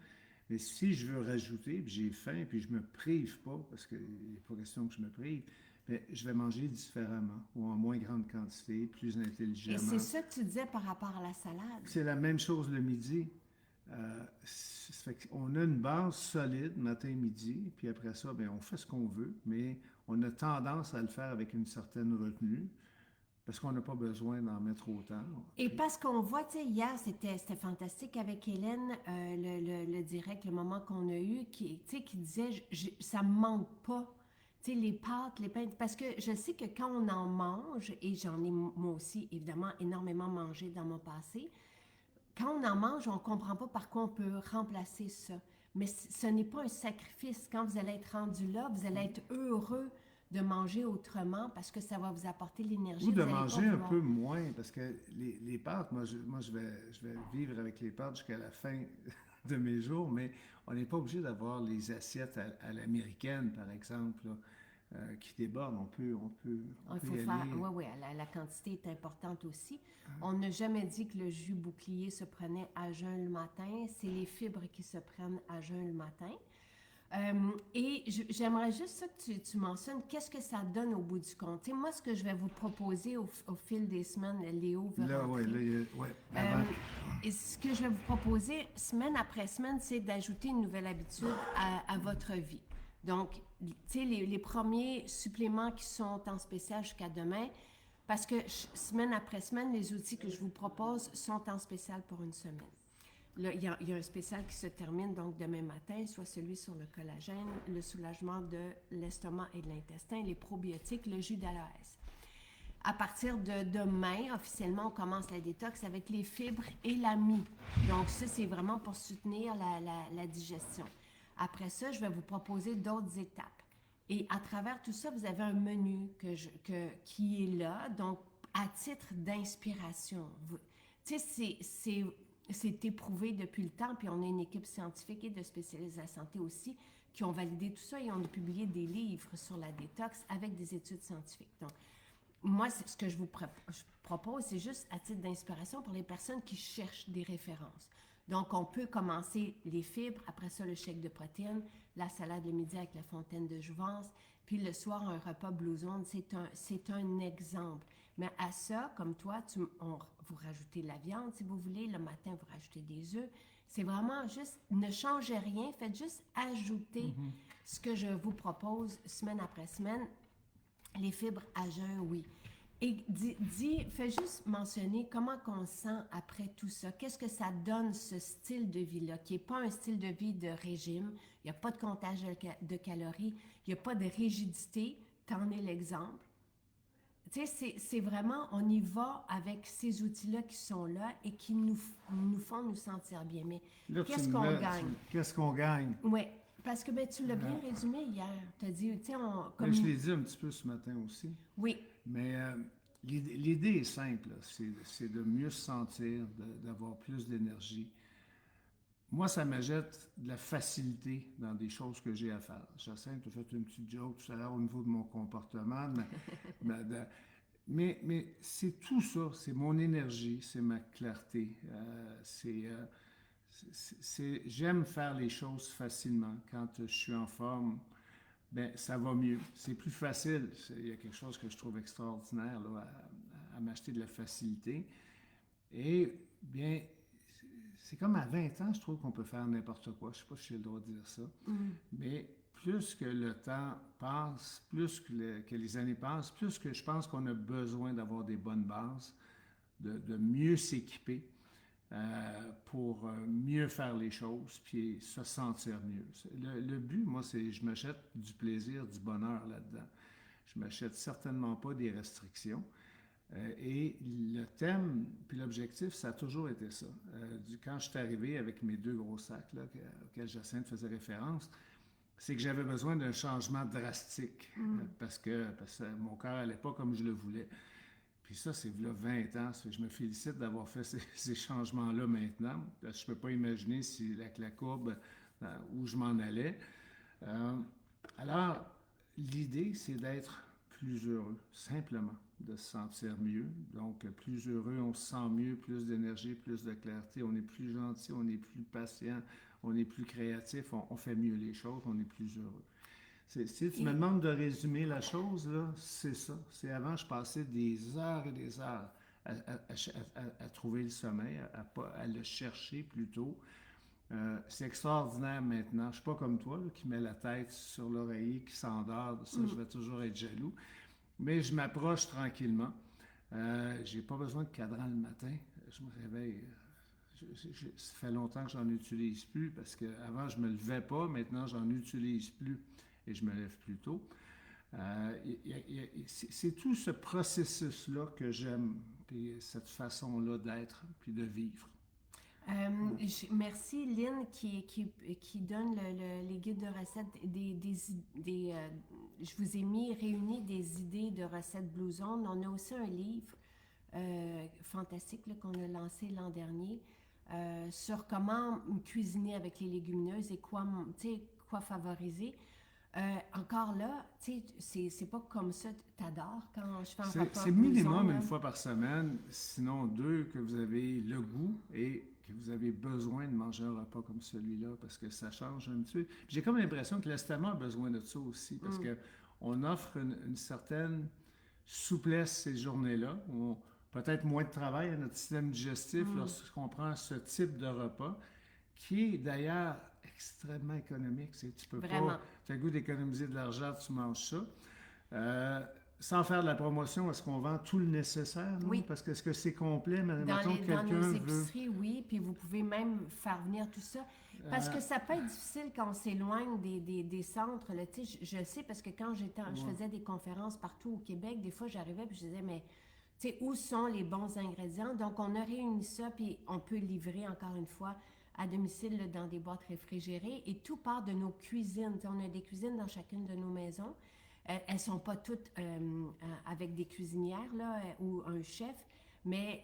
Mais si je veux rajouter, puis j'ai faim, puis je me prive pas, parce qu'il n'est pas question que je me prive, mais je vais manger différemment, ou en moins grande quantité, plus intelligemment. Et c'est ça que tu disais par rapport à la salade. C'est la même chose le midi. On a une base solide matin et midi, puis après ça, bien, on fait ce qu'on veut, mais on a tendance à le faire avec une certaine retenue, parce qu'on n'a pas besoin d'en mettre autant. Et parce qu'on voit, tu sais, hier, c'était fantastique avec Hélène, le direct, le moment qu'on a eu, qui disait, ça me manque pas. Tu sais, les pâtes, les pains, parce que je sais que quand on en mange, et j'en ai moi aussi, évidemment, énormément mangé dans mon passé, quand on en mange, on ne comprend pas par quoi on peut remplacer ça. Mais ce n'est pas un sacrifice. Quand vous allez être rendu là, vous allez être heureux de manger autrement parce que ça va vous apporter l'énergie. Ou de manger un peu moins, parce que les pâtes, moi je vais vivre avec les pâtes jusqu'à la fin de mes jours, mais on n'est pas obligé d'avoir les assiettes à l'américaine, par exemple, là, qui débordent. On peut y aller. Oui, la quantité est importante aussi. On n'a jamais dit que le jus bouclier se prenait à jeun le matin. C'est les fibres qui se prennent à jeun le matin. Et j'aimerais juste ça que tu mentionnes, qu'est-ce que ça donne au bout du compte. Tu sais, moi, ce que je vais vous proposer au fil des semaines, Léo veut rentrer. Et ce que je vais vous proposer, semaine après semaine, c'est d'ajouter une nouvelle habitude à votre vie. Donc, tu sais, les premiers suppléments qui sont en spécial jusqu'à demain, parce que semaine après semaine, les outils que je vous propose sont en spécial pour une semaine. Là, il y a un spécial qui se termine donc demain matin, soit celui sur le collagène, le soulagement de l'estomac et de l'intestin, les probiotiques, le jus d'aloès. À partir de demain, officiellement, on commence la détox avec les fibres et la mie. Donc ça, c'est vraiment pour soutenir la digestion. Après ça, je vais vous proposer d'autres étapes. Et à travers tout ça, vous avez un menu qui est là, donc à titre d'inspiration. Tu sais, c'est éprouvé depuis le temps, puis on a une équipe scientifique et de spécialistes de la santé aussi qui ont validé tout ça et on a publié des livres sur la détox avec des études scientifiques. Donc, moi, ce que je propose, c'est juste à titre d'inspiration pour les personnes qui cherchent des références. Donc, on peut commencer les fibres, après ça, le shake de protéines, la salade le midi avec la fontaine de jouvence, puis le soir, un repas Blue Zone. C'est un exemple. Mais à ça, comme toi, vous rajoutez de la viande si vous voulez. Le matin, vous rajoutez des œufs. C'est vraiment juste, ne changez rien, faites juste ajouter ce que je vous propose semaine après semaine. Les fibres à jeun, oui. Et fais juste mentionner comment on se sent après tout ça. Qu'est-ce que ça donne, ce style de vie-là, qui n'est pas un style de vie de régime. Il n'y a pas de comptage de calories. Il n'y a pas de rigidité. T'en es l'exemple. Tu sais, c'est vraiment, on y va avec ces outils-là qui sont là et qui nous font nous sentir bien. Mais Là, qu'est-ce qu'on gagne? Qu'est-ce qu'on gagne? Oui, parce que ben, tu l'as bien résumé hier. Tu as dit, tu sais, Ben, je l'ai dit un petit peu ce matin aussi. Oui. Mais l'idée est simple, c'est de mieux se sentir, d'avoir plus d'énergie. Moi, ça me jette de la facilité dans des choses que j'ai à faire. Jacinthe, tu as fait une petite joke tout à l'heure au niveau de mon comportement, mais c'est tout ça, c'est mon énergie, c'est ma clarté. J'aime faire les choses facilement. Quand je suis en forme, ben, ça va mieux. C'est plus facile. Il y a quelque chose que je trouve extraordinaire là, à m'acheter de la facilité. Et bien, c'est comme à 20 ans, je trouve qu'on peut faire n'importe quoi. Je ne sais pas si j'ai le droit de dire ça. Mais plus que le temps passe, plus que les années passent, plus que je pense qu'on a besoin d'avoir des bonnes bases, de mieux s'équiper pour mieux faire les choses, puis se sentir mieux. Le but, moi, c'est je m'achète du plaisir, du bonheur là-dedans. Je m'achète certainement pas des restrictions. Et le thème, puis l'objectif, ça a toujours été ça. Quand je suis arrivé avec mes 2 gros sacs là, auxquels Jacinthe faisait référence, c'est que j'avais besoin d'un changement drastique parce que mon cœur n'allait pas comme je le voulais. Puis ça, c'est là 20 ans. Je me félicite d'avoir fait ces changements-là maintenant. Je ne peux pas imaginer si avec la courbe où je m'en allais. Alors, l'idée, c'est d'être plus heureux, simplement, de se sentir mieux. Donc, plus heureux, on se sent mieux, plus d'énergie, plus de clarté, on est plus gentil, on est plus patient, on est plus créatif, on fait mieux les choses, on est plus heureux. Si tu me demandes de résumer la chose, là, c'est ça. C'est avant, je passais des heures et des heures à trouver le sommeil, à le chercher plutôt. C'est extraordinaire maintenant. Je ne suis pas comme toi, là, qui met la tête sur l'oreiller, qui s'endort. Ça, je vais toujours être jaloux. Mais je m'approche tranquillement. Je n'ai pas besoin de cadran le matin. Je me réveille. Ça fait longtemps que j'en utilise plus parce qu'avant, je ne me levais pas. Maintenant, j'en utilise plus et je me lève plus tôt. C'est tout ce processus-là que j'aime, puis cette façon-là d'être, puis de vivre. Merci Lynn qui donne les guides de recettes. Je vous ai réuni des idées de recettes Blue Zone. On a aussi un livre fantastique là, qu'on a lancé l'an dernier sur comment cuisiner avec les légumineuses et quoi favoriser. Encore là, c'est pas comme ça, t'adores quand je fais un repas. C'est minimum une fois par semaine, sinon 2, que vous avez le goût et que vous avez besoin de manger un repas comme celui-là parce que ça change un petit peu. J'ai comme l'impression que l'estomac a besoin de ça aussi parce qu'on offre une certaine souplesse ces journées-là. Peut-être moins de travail à notre système digestif lorsqu'on prend ce type de repas. qui est d'ailleurs extrêmement économique. Tu peux Vraiment. pas, tu as le goût d'économiser de l'argent, tu manges ça. Sans faire de la promotion, est-ce qu'on vend tout le nécessaire, non? Oui. Parce que est-ce que c'est complet? Mais Dans, mettons que dans quelqu'un nos veut... épiceries, oui, puis vous pouvez même faire venir tout ça. Parce que ça peut être difficile quand on s'éloigne des centres. Là. Tu sais, je le sais parce que quand je faisais des conférences partout au Québec, des fois j'arrivais et je disais, mais tu sais, où sont les bons ingrédients? Donc on a réuni ça, puis on peut livrer encore une fois à domicile là, dans des boîtes réfrigérées. Et tout part de nos cuisines. Tu sais, on a des cuisines dans chacune de nos maisons. Elles ne sont pas toutes avec des cuisinières là, ou un chef, mais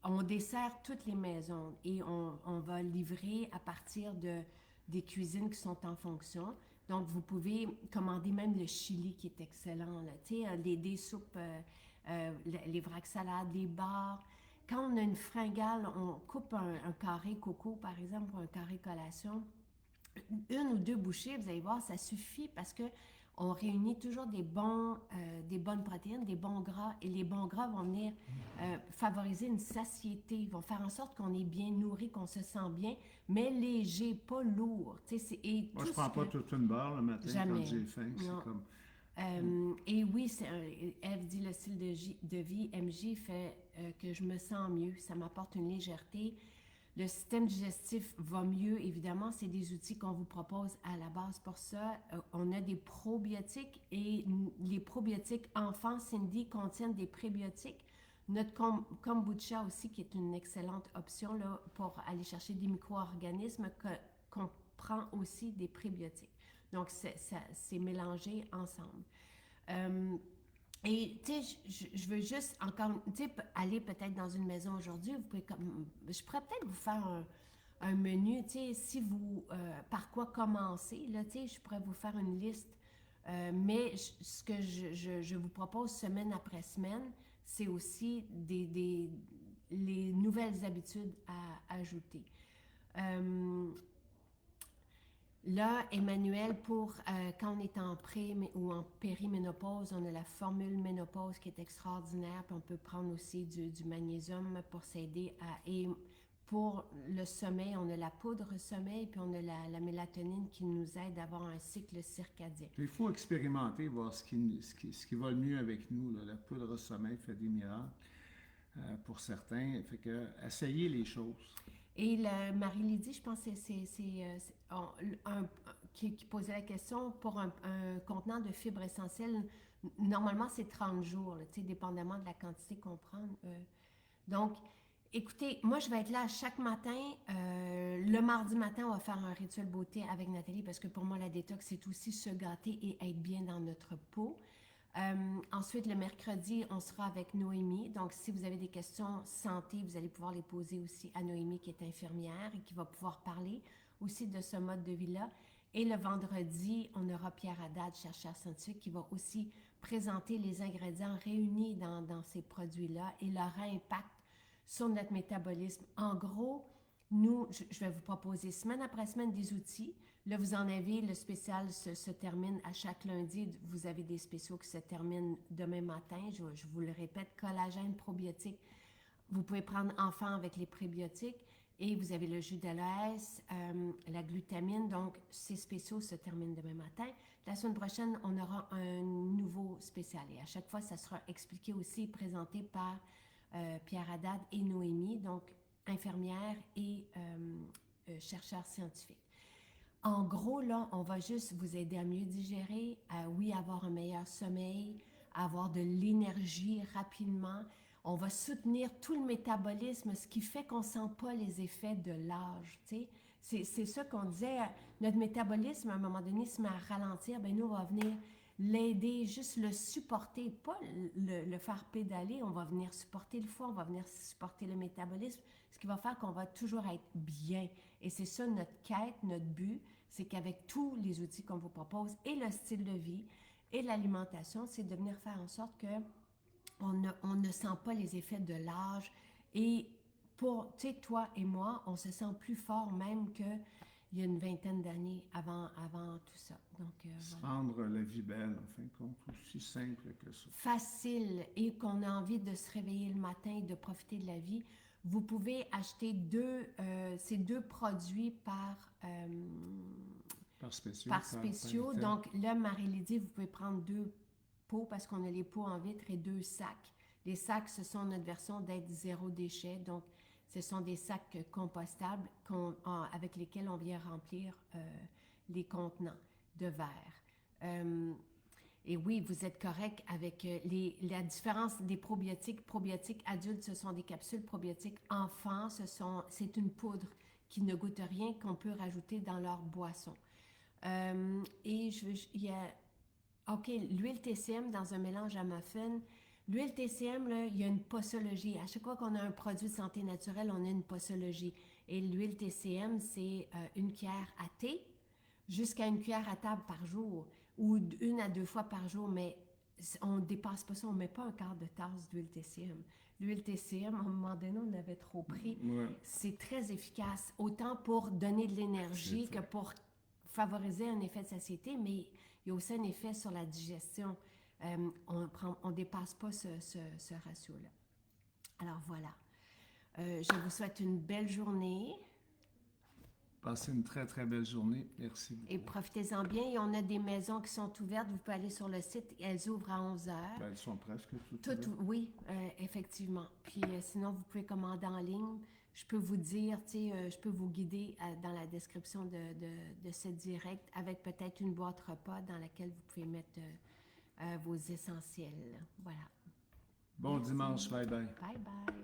on dessert toutes les maisons et on va livrer à partir des cuisines qui sont en fonction. Donc, vous pouvez commander même le chili qui est excellent, là, tu sais, des soupes, les vracs salades, les bars. Quand on a une fringale, on coupe un carré coco, par exemple, ou un carré collation. Une ou deux bouchées, vous allez voir, ça suffit parce que on réunit toujours des bonnes protéines, des bons gras, et les bons gras vont venir favoriser une satiété, vont faire en sorte qu'on est bien nourri, qu'on se sent bien, mais léger, pas lourd. Moi, je prends pas toute une barre le matin quand j'ai faim. C'est comme... Et oui, Ève dit le style de vie MJ fait que je me sens mieux, ça m'apporte une légèreté. Le système digestif va mieux, évidemment, c'est des outils qu'on vous propose à la base pour ça. On a des probiotiques et les probiotiques enfants, Cindy, contiennent des prébiotiques. Notre kombucha aussi, qui est une excellente option là, pour aller chercher des micro-organismes, comprend aussi des prébiotiques. Donc, c'est mélangé ensemble. Et, tu sais, je veux juste encore, tu sais, aller peut-être dans une maison aujourd'hui, je pourrais peut-être vous faire un menu, tu sais, si vous, par quoi commencer, là, tu sais, je pourrais vous faire une liste, mais ce que je vous propose semaine après semaine, c'est aussi les nouvelles habitudes à ajouter. Là, Emmanuel, pour quand on est en pré ou en périménopause, on a la formule ménopause qui est extraordinaire, puis on peut prendre aussi du magnésium pour s'aider et pour le sommeil, on a la poudre sommeil, puis on a la mélatonine qui nous aide à avoir un cycle circadien. Il faut expérimenter, voir ce qui va le mieux avec nous. Là. La poudre sommeil fait des miracles pour certains. Fait que, essayez les choses. Et Marie-Lydie, je pense que qui posait la question pour un contenant de fibres essentielles. Normalement, c'est 30 jours, là, dépendamment de la quantité qu'on prend. Donc, écoutez, moi, je vais être là chaque matin. Le mardi matin, on va faire un rituel beauté avec Nathalie parce que pour moi, la détox, c'est aussi se gâter et être bien dans notre peau. Ensuite, le mercredi, on sera avec Noémie. Donc, si vous avez des questions santé, vous allez pouvoir les poser aussi à Noémie, qui est infirmière et qui va pouvoir parler aussi de ce mode de vie-là. Et le vendredi, on aura Pierre Haddad, chercheur scientifique, qui va aussi présenter les ingrédients réunis dans ces produits-là et leur impact sur notre métabolisme. En gros, nous, je vais vous proposer semaine après semaine des outils. Là, vous en avez, le spécial se termine à chaque lundi. Vous avez des spéciaux qui se terminent demain matin. Je vous le répète, collagène, probiotique. Vous pouvez prendre enfant avec les prébiotiques. Et vous avez le jus d'aloès, la glutamine. Donc, ces spéciaux se terminent demain matin. La semaine prochaine, on aura un nouveau spécial. Et à chaque fois, ça sera expliqué aussi, présenté par Pierre Haddad et Noémie, donc infirmière et chercheur scientifique. En gros, là, on va juste vous aider à mieux digérer, à, oui, avoir un meilleur sommeil, à avoir de l'énergie rapidement. On va soutenir tout le métabolisme, ce qui fait qu'on ne sent pas les effets de l'âge. C'est ça qu'on disait, notre métabolisme, à un moment donné, se met à ralentir. Bien, nous, on va venir l'aider, juste le supporter, pas le faire pédaler. On va venir supporter le foie, on va venir supporter le métabolisme, ce qui va faire qu'on va toujours être bien. Et c'est ça notre quête, notre but, c'est qu'avec tous les outils qu'on vous propose, et le style de vie, et l'alimentation, c'est de venir faire en sorte que on ne sent pas les effets de l'âge. Et pour, tu sais, toi et moi, on se sent plus fort même qu'il y a une vingtaine d'années avant tout ça. Donc, voilà. Rendre la vie belle, en fin de compte, aussi simple que ça. Facile, et qu'on a envie de se réveiller le matin et de profiter de la vie. Vous pouvez acheter ces deux produits Par spéciaux. par spéciaux. effet. Donc là, Marie-Lydie, vous pouvez prendre 2 pots parce qu'on a les pots en vitre et 2 sacs. Les sacs, ce sont notre version d'être zéro déchet. Donc, ce sont des sacs compostables avec lesquels on vient remplir les contenants de verre. Et oui, vous êtes correct avec la différence des probiotiques. Probiotiques adultes, ce sont des capsules. Probiotiques enfants, c'est une poudre qui ne goûte rien qu'on peut rajouter dans leur boisson. OK, l'huile TCM dans un mélange à muffin. L'huile TCM, là, il y a une posologie. À chaque fois qu'on a un produit de santé naturelle, on a une posologie. Et l'huile TCM, c'est 1 cuillère à thé jusqu'à 1 cuillère à table par jour ou 1 à 2 fois par jour, mais on ne dépasse pas ça. On ne met pas un quart de tasse d'huile TCM. L'huile TCM, à un moment donné, on avait trop pris. Ouais. C'est très efficace, autant pour donner de l'énergie que pour favoriser un effet de satiété, mais il y a aussi un effet sur la digestion. On ne dépasse pas ce ratio-là. Alors voilà. Je vous souhaite une belle journée. Passez une très, très belle journée. Merci beaucoup. Et profitez-en bien. Et on a des maisons qui sont ouvertes. Vous pouvez aller sur le site. Elles ouvrent à 11 heures. Ben, elles sont presque toutes. Oui, effectivement. Puis sinon, vous pouvez commander en ligne. Je peux vous dire, je peux vous guider dans la description de ce direct avec peut-être une boîte repas dans laquelle vous pouvez mettre vos essentiels. Voilà. Bon dimanche. Bye bye. Bye bye.